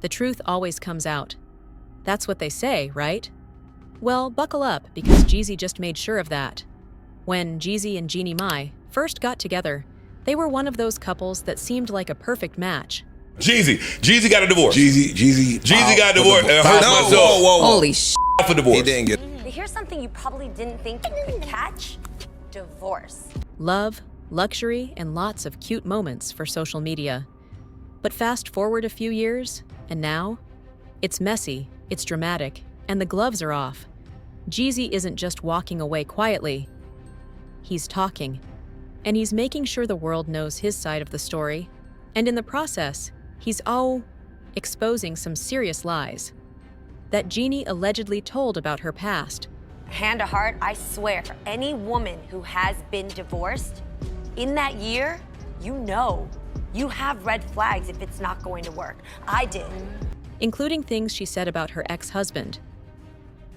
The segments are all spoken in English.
The truth always comes out. That's what they say, right? Well, buckle up, because Jeezy just made sure of that. When Jeezy and Jeannie Mai first got together, they were one of those couples that seemed like a perfect match. Jeezy got a divorce. Jeezy got a divorce. It hurts my soul. Holy sh**. For divorce. He didn't get. But here's something you probably didn't think you could catch: divorce. Love, luxury, and lots of cute moments for social media. But fast forward a few years, and now? It's messy, it's dramatic, and the gloves are off. Jeezy isn't just walking away quietly. He's talking. And he's making sure the world knows his side of the story. And in the process, he's exposing some serious lies that Jeannie allegedly told about her past. Hand to heart, I swear, any woman who has been divorced, in that year, you have red flags if it's not going to work. I did. Including things she said about her ex-husband,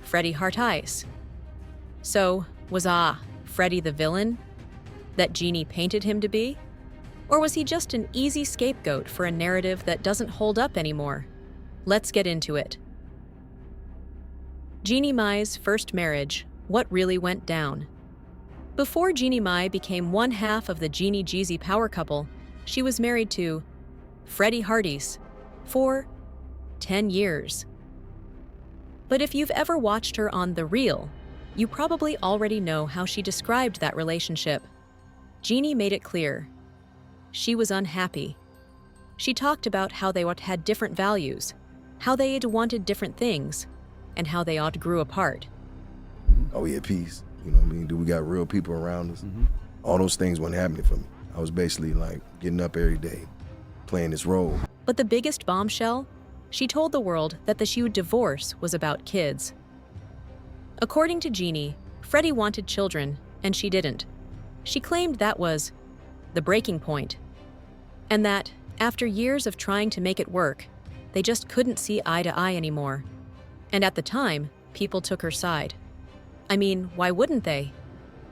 Freddy Harteis. So, was Freddy the villain that Jeannie painted him to be? Or was he just an easy scapegoat for a narrative that doesn't hold up anymore? Let's get into it. Jeannie Mai's first marriage, what really went down? Before Jeannie Mai became one half of the Jeannie-Jeezy power couple, she was married to Freddy Harteis for 10 years. But if you've ever watched her on The Real, you probably already know how she described that relationship. Jeannie made it clear. She was unhappy. She talked about how they had different values, how they had wanted different things, and how they grew apart. Oh yeah, peace. You know what I mean? We got real people around us. All those things weren't happening for me. I was basically like getting up every day, playing this role. But the biggest bombshell? She told the world that the huge divorce was about kids. According to Jeannie, Freddy wanted children, and she didn't. She claimed that was the breaking point, and that, after years of trying to make it work, they just couldn't see eye to eye anymore. And at the time, people took her side. I mean, why wouldn't they?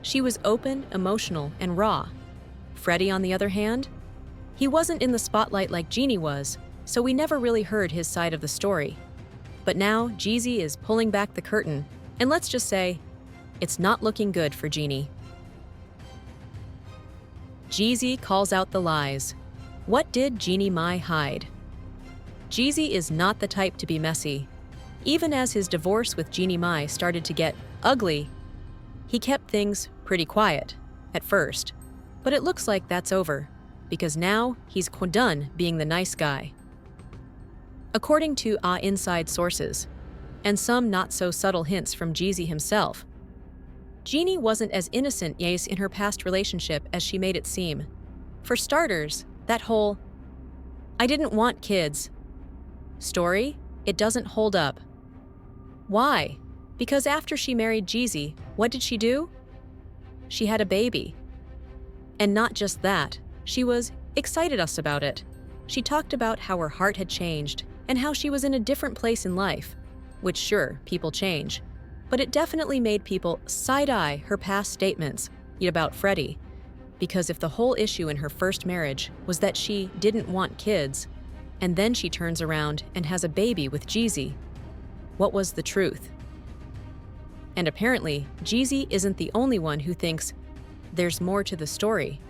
She was open, emotional, and raw. Freddy, on the other hand, he wasn't in the spotlight like Jeannie was, so we never really heard his side of the story. But now, Jeezy is pulling back the curtain, and let's just say, it's not looking good for Jeannie. Jeezy calls out the lies. What did Jeannie Mai hide? Jeezy is not the type to be messy. Even as his divorce with Jeannie Mai started to get ugly, he kept things pretty quiet at first. But it looks like that's over, because now he's done being the nice guy. According to inside sources, and some not-so-subtle hints from Jeezy himself, Jeannie wasn't as innocent in her past relationship as she made it seem. For starters, that whole "I didn't want kids" story, it doesn't hold up. Why? Because after she married Jeezy, what did she do? She had a baby. And not just that, she was excited us about it. She talked about how her heart had changed and how she was in a different place in life, which sure, people change. But it definitely made people side-eye her past statements about Freddy, because if the whole issue in her first marriage was that she didn't want kids, and then she turns around and has a baby with Jeezy, what was the truth? And apparently, Jeezy isn't the only one who thinks there's more to the story.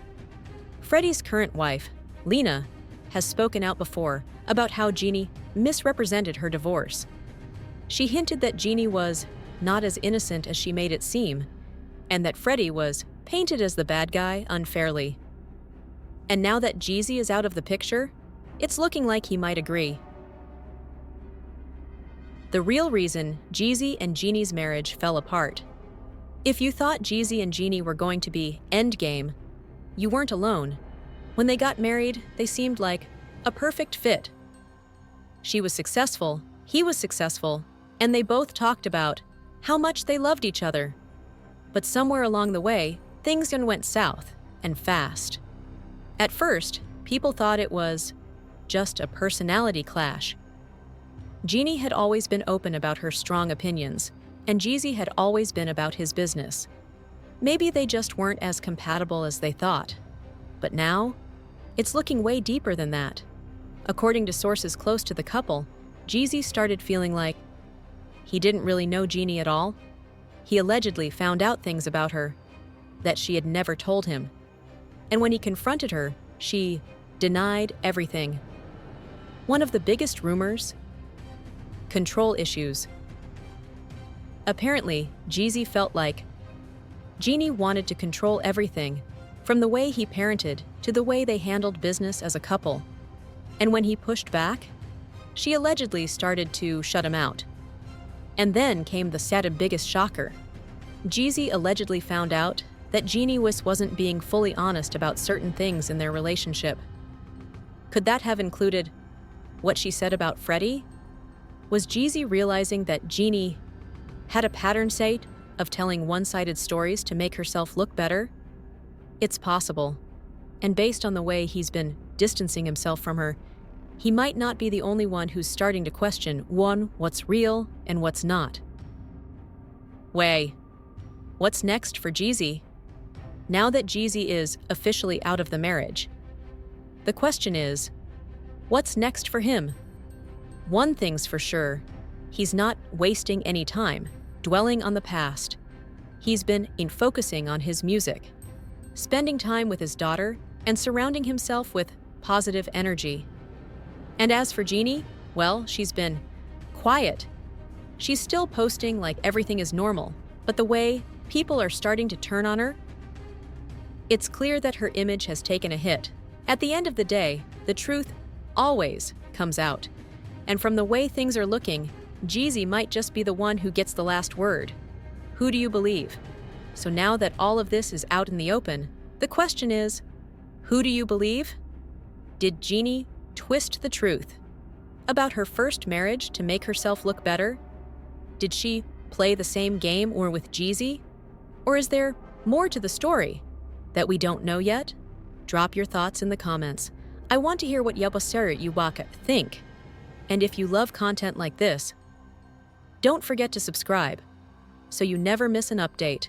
Freddy's current wife, Lena, has spoken out before about how Jeannie misrepresented her divorce. She hinted that Jeannie was not as innocent as she made it seem, and that Freddy was painted as the bad guy unfairly. And now that Jeezy is out of the picture, it's looking like he might agree. The real reason Jeezy and Jeannie's marriage fell apart. If you thought Jeezy and Jeannie were going to be endgame, you weren't alone. When they got married, they seemed like a perfect fit. She was successful, he was successful, and they both talked about how much they loved each other. But somewhere along the way, things went south, and fast. At first, people thought it was just a personality clash. Jeannie had always been open about her strong opinions, and Jeezy had always been about his business. Maybe they just weren't as compatible as they thought. But now, it's looking way deeper than that. According to sources close to the couple, Jeezy started feeling like he didn't really know Jeannie at all. He allegedly found out things about her that she had never told him. And when he confronted her, she denied everything. One of the biggest rumors? Control issues. Apparently, Jeezy felt like Jeannie wanted to control everything, from the way he parented to the way they handled business as a couple. And when he pushed back, she allegedly started to shut him out. And then came the sad and biggest shocker. Jeezy allegedly found out that Jeannie wasn't being fully honest about certain things in their relationship. Could that have included what she said about Freddy? Was Jeezy realizing that Jeannie had a pattern, say, of telling one-sided stories to make herself look better? It's possible. And based on the way he's been distancing himself from her, he might not be the only one who's starting to question, one, what's real and what's not. What's next for Jeezy? Now that Jeezy is officially out of the marriage, the question is, what's next for him? One thing's for sure, he's not wasting any time dwelling on the past. He's been focusing on his music, spending time with his daughter, and surrounding himself with positive energy. And as for Jeannie, well, she's been quiet. She's still posting like everything is normal, but the way people are starting to turn on her, it's clear that her image has taken a hit. At the end of the day, the truth always comes out. And from the way things are looking, Jeezy might just be the one who gets the last word. Who do you believe? So now that all of this is out in the open, the question is, who do you believe? Did Jeannie twist the truth about her first marriage to make herself look better? Did she play the same game or with Jeezy? Or is there more to the story that we don't know yet? Drop your thoughts in the comments. I want to hear what you think. And if you love content like this, don't forget to subscribe so you never miss an update.